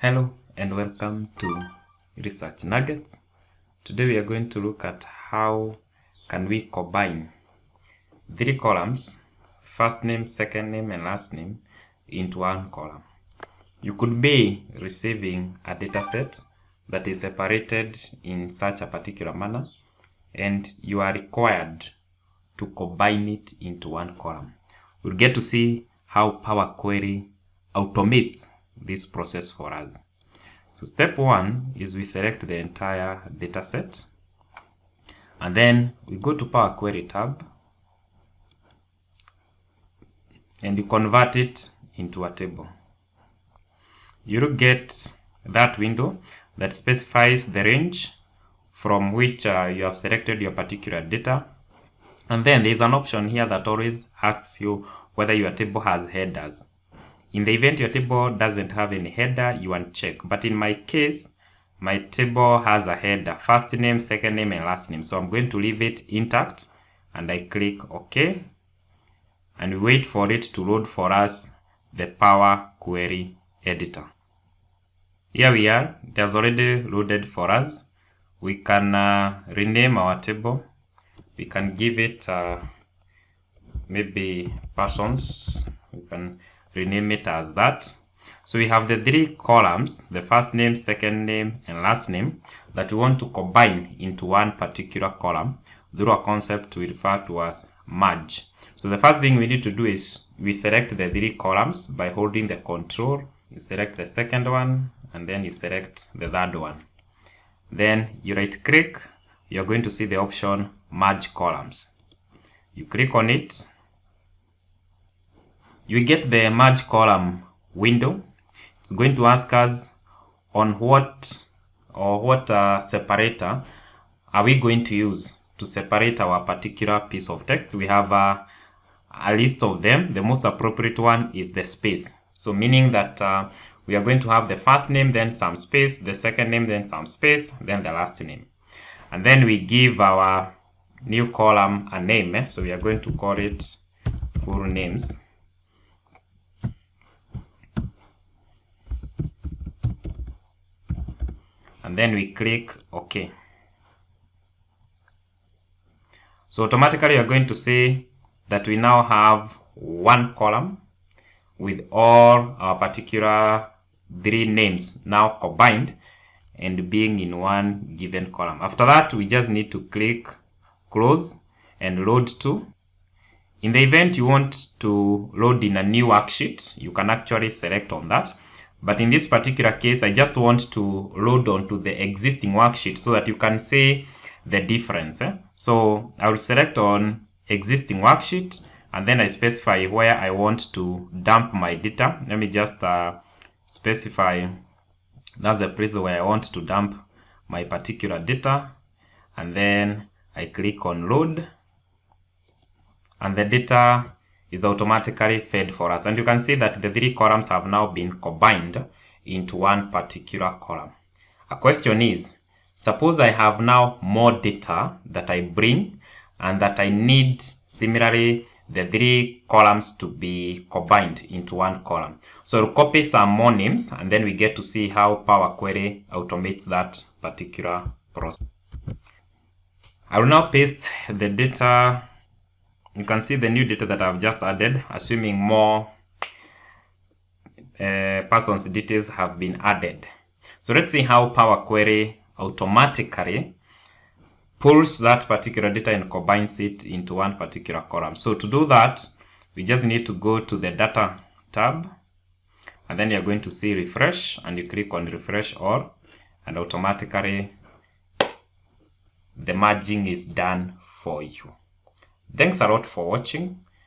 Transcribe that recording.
Hello and welcome to Research Nuggets. Today we are going to look at how can we combine three columns, first name, second name, and last name, into one column. You could be receiving a data set that is separated in such a particular manner, and you are required to combine it into one column. We'll get to see how Power Query automates this process for us. So step one is we select the entire data set, and then we go to Power Query tab and you convert it into a table. You'll get that window that specifies the range from which you have selected your particular data, and then there's an option here that always asks you whether your table has headers. In the event your table doesn't have any header, you uncheck. But in my case, my table has a header, first name, second name, and last name. So I'm going to leave it intact, and I click OK. And we wait for it to load for us the Power Query editor. Here we are. It has already loaded for us. We can rename our table. We can give it maybe persons. We can rename it as that. So we have the three columns, the first name, second name, and last name, that we want to combine into one particular column through a concept we refer to as merge. So the first thing we need to do is we select the three columns by holding the control. You select the second one, and then you select the third one. Then you right click, you're going to see the option merge columns. You click on it. You get the merge column window. It's going to ask us on what separator are we going to use to separate our particular piece of text. We have a list of them. The most appropriate one is the space. So meaning that we are going to have the first name, then some space, the second name, then some space, then the last name. And then we give our new column a name. So we are going to call it full names. And then we click OK. So automatically you're going to see that we now have one column with all our particular three names now combined and being in one given column. After that, we just need to click close and load to. In the event you want to load in a new worksheet, you can actually select on that. But in this particular case, I just want to load onto the existing worksheet so that you can see the difference. So I will select on existing worksheet, and then I specify where I want to dump my data. Let me just specify that's the place where I want to dump my particular data. And then I click on load, and the data is automatically fed for us. And you can see that the three columns have now been combined into one particular column. A question is, suppose I have now more data that I bring and that I need similarly the three columns to be combined into one column. So we'll copy some more names, and then we get to see how Power Query automates that particular process. I will now paste the data. You can see the new data that I've just added, assuming more persons' details have been added. So let's see how Power Query automatically pulls that particular data and combines it into one particular column. So to do that, we just need to go to the Data tab, and then you're going to see Refresh, and you click on Refresh All, and automatically the merging is done for you. Thanks a lot for watching.